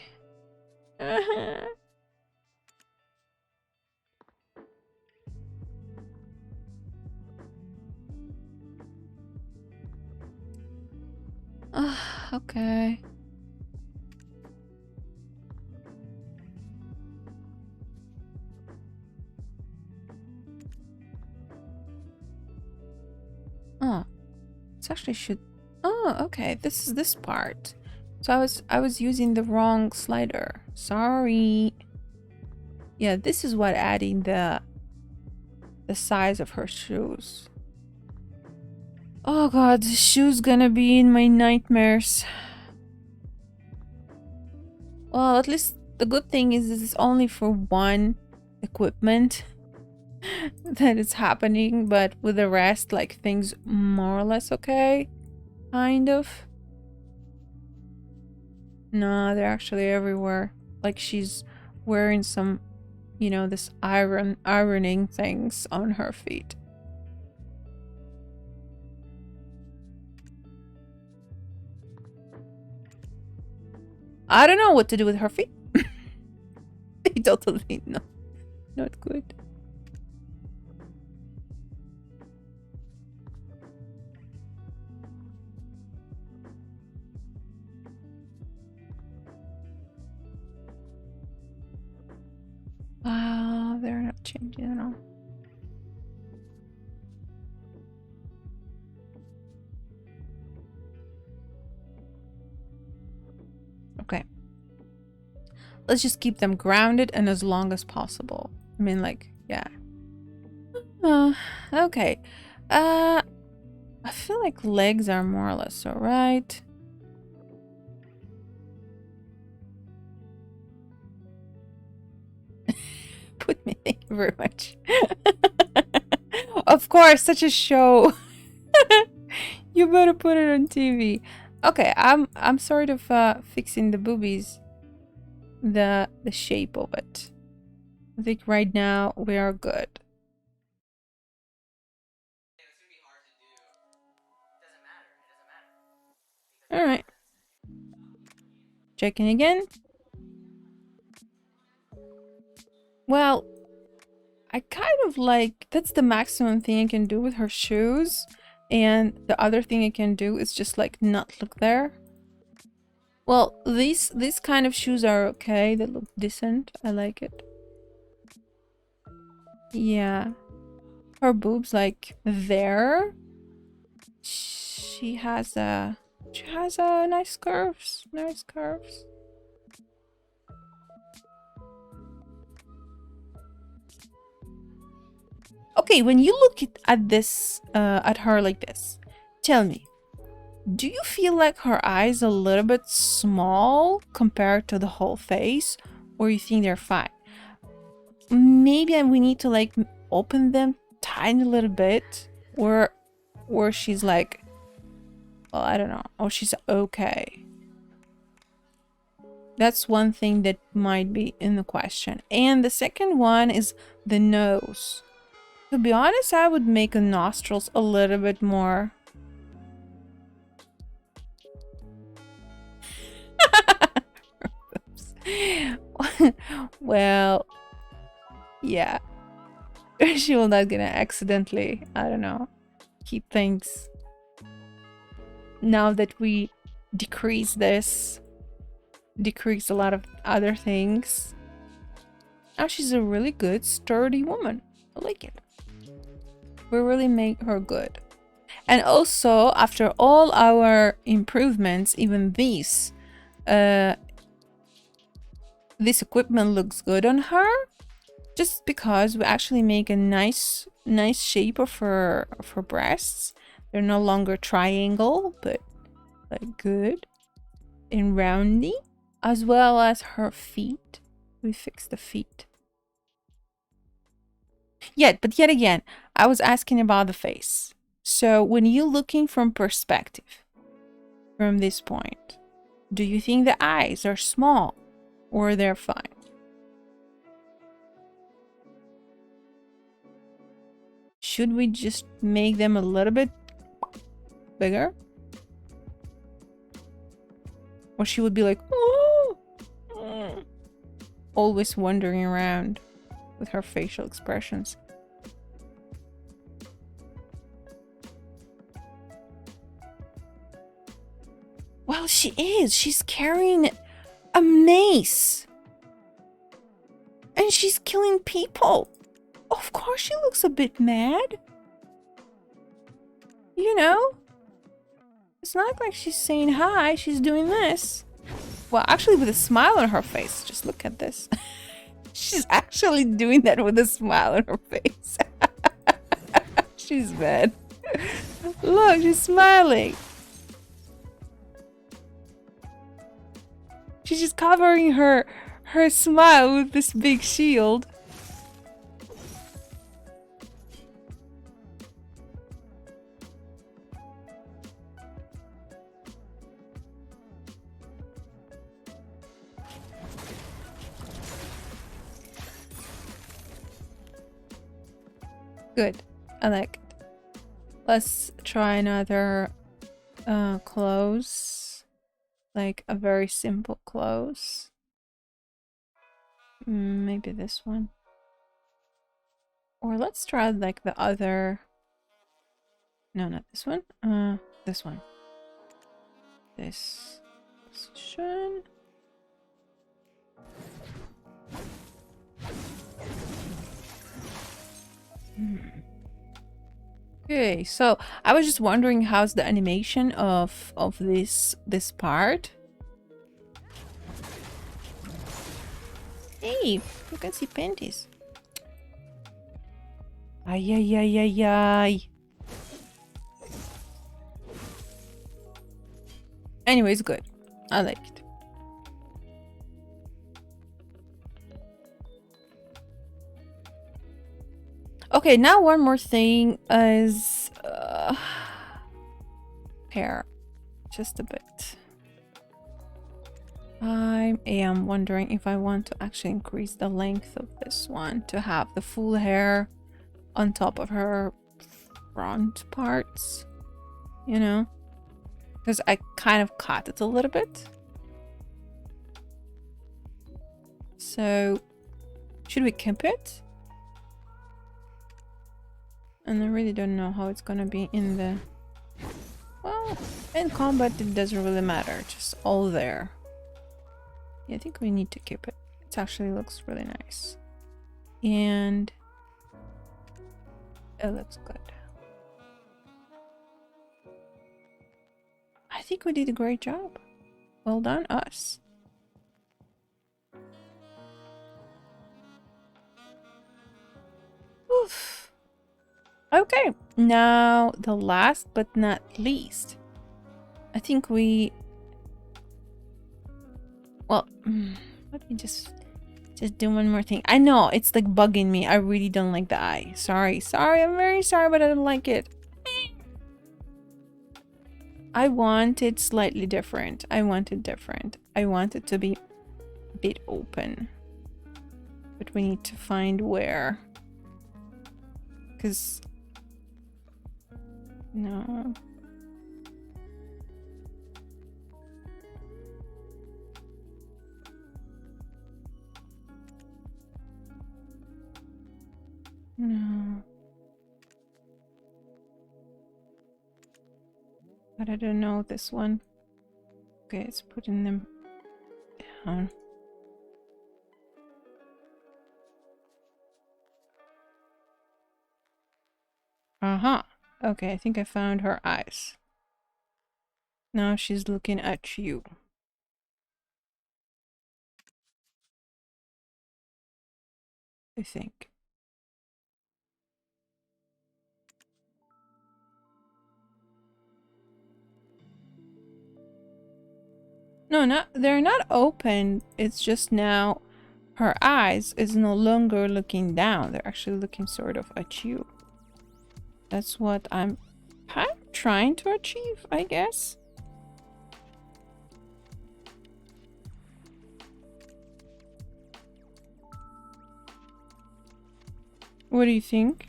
Okay. Oh, it actually should... Oh, okay. This is this part. So I was using the wrong slider. Sorry. Yeah, this is what adding the size of her shoes. Oh god, the shoe's gonna be in my nightmares. Well, at least the good thing is this is only for one equipment that it's happening, but with the rest, like, things more or less okay. Kind of. No, they're actually everywhere. Like, she's wearing some, you know, this ironing things on her feet. I don't know what to do with her feet. They totally not good. Wow, they're not changing at all. Okay. Let's just keep them grounded and as long as possible. I mean, like, yeah. Okay. I feel like legs are more or less alright. Put me, thank you very much. Of course, such a show. You better put it on TV. Okay, I'm sort of fixing the boobies, the shape of it. I think right now we are good. All right. Checking again. Well, I kind of like, that's the maximum thing I can do with her shoes. And the other thing I can do is just like not look there. Well, these kind of shoes are okay. They look decent. I like it. Yeah. Her boobs like there. She has a nice curves. Nice curves. Okay, when you look at this, at her like this, tell me, do you feel like her eyes a little bit small compared to the whole face, or you think they're fine? Maybe we need to like open them tiny little bit, or she's like, well, I don't know, or she's okay. That's one thing that might be in the question. And the second one is the nose. To be honest, I would make the nostrils a little bit more. Well, yeah. She will not gonna accidentally, I don't know, keep things. Now that we decrease a lot of other things. Now she's a really good, sturdy woman. I like it. We really make her good. And also, after all our improvements, even this equipment looks good on her, just because we actually make a nice shape of her breasts. They're no longer triangle, but like good and roundy, as well as her feet. We fix the feet. But yet again, I was asking about the face. So when you're looking from perspective, from this point, do you think the eyes are small or they're fine? Should we just make them a little bit bigger? Or she would be like, oh, always wandering around with her facial expressions. Well, she is. She's carrying a mace. And she's killing people. Of course she looks a bit mad. You know? It's not like she's saying hi. She's doing this. Well, actually with a smile on her face. Just look at this. She's actually doing that with a smile on her face. She's mad. Look, she's smiling. She's just covering her smile with this big shield. Good. I like it. Let's try another close. Like a very simple close. Maybe this one. Or let's try like the other. No, not this one. This one. This position. Okay, so I was just wondering how's the animation of this part. Hey, you can see panties. Ay ay ay ay ay. Anyways, good. I like it. Okay, now one more thing is hair just a bit. I am wondering if I want to actually increase the length of this one to have the full hair on top of her front parts, you know, because I kind of cut it a little bit. So should we keep it? And I really don't know how it's gonna be in the... Well, in combat it doesn't really matter, just all there. Yeah, I think we need to keep it. It actually looks really nice. And it looks good. I think we did a great job. Well done, us. Oof. Okay, now the last but not least. I think we... Well, let me just do one more thing. I know, it's like bugging me. I really don't like the eye. Sorry, I'm very sorry, but I don't like it. I want it slightly different. I want it different. I want it to be a bit open. But we need to find where. Because... No. No. But I don't know this one. Okay, it's putting them down. Uh-huh. Okay, I think I found her eyes. Now she's looking at you. I think. No, they're not open. It's just now her eyes is no longer looking down. They're actually looking sort of at you. That's what I'm trying to achieve, I guess. What do you think?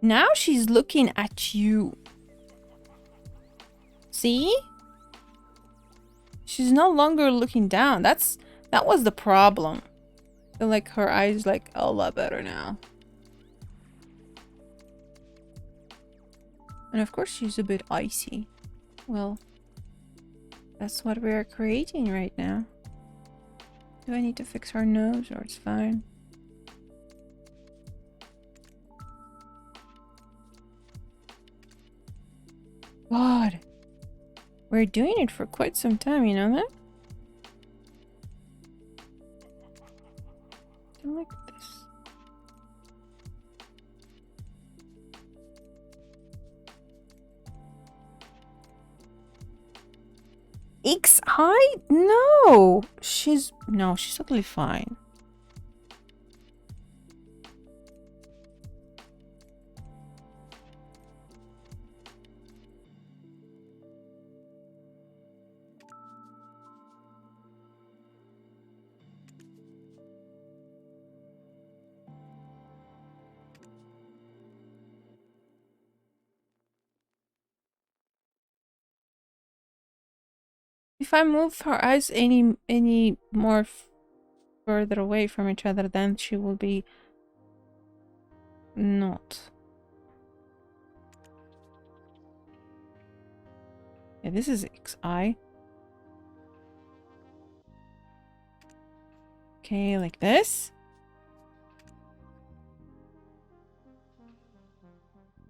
Now she's looking at you. See? She's no longer looking down. That was the problem. I feel like her eyes like a lot better now. And of course she's a bit icy. Well, that's what we're creating right now. Do I need to fix her nose or it's fine? God. We're doing it for quite some time, you know that? I like this. X eye? No! She's totally fine. If I move her eyes any more further away from each other, then she will be not. Yeah, this is XI. Okay, like this.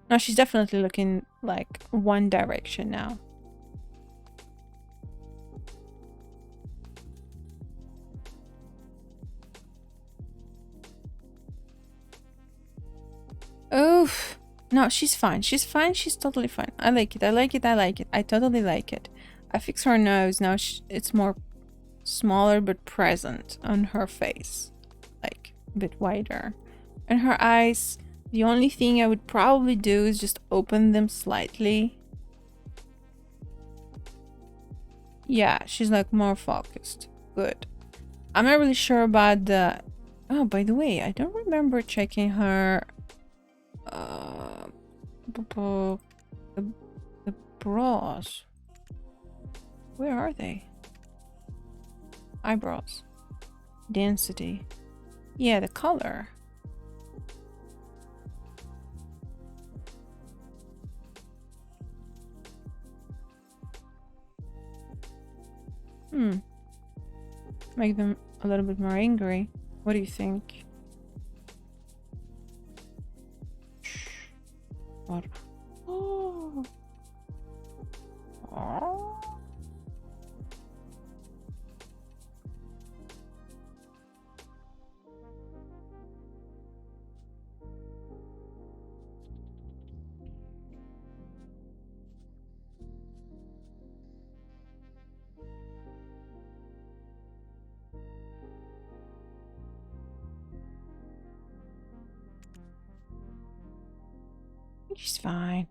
No, she's definitely looking like one direction now. Oof. No, she's fine. She's fine. She's totally fine. I like it. I like it. I like it. I totally like it. I fix her nose. Now it's more smaller but present on her face. Like a bit wider. And her eyes, The only thing I would probably do is just open them slightly. Yeah, she's like more focused. Good. I'm not really sure about the... Oh, by the way, I don't remember checking her... the brows. Where are they? Eyebrows. Density. Yeah, the color. Make them a little bit more angry. What do you think? What? Oh. Oh. She's fine.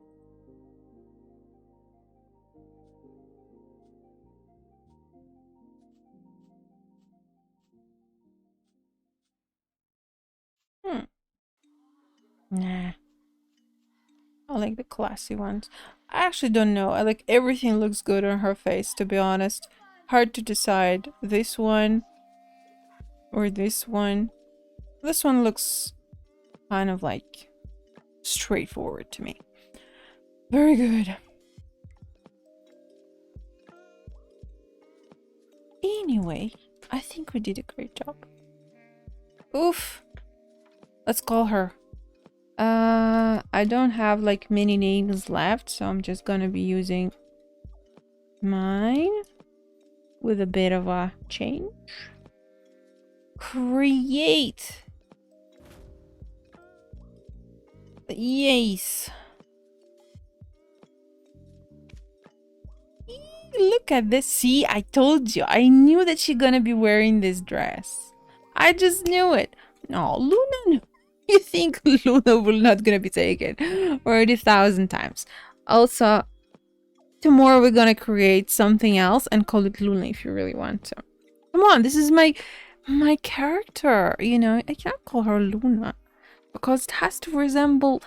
Nah. I like the classy ones. I actually don't know. I like everything looks good on her face, to be honest. Hard to decide. This one or this one. This one looks kind of like straightforward to me. Very good. Anyway, I think we did a great job. Oof. Let's call her. I don't have like many names left, so I'm just gonna be using mine with a bit of a change. Create. Yes. Look at this. See, I told you. I knew that she's gonna be wearing this dress. I just knew it. No, Luna. You think Luna will not gonna be taken 40,000 times. Also, tomorrow we're gonna create something else and call it Luna if you really want to. Come on, this is my character. You know, I can't call her Luna because it has to resemble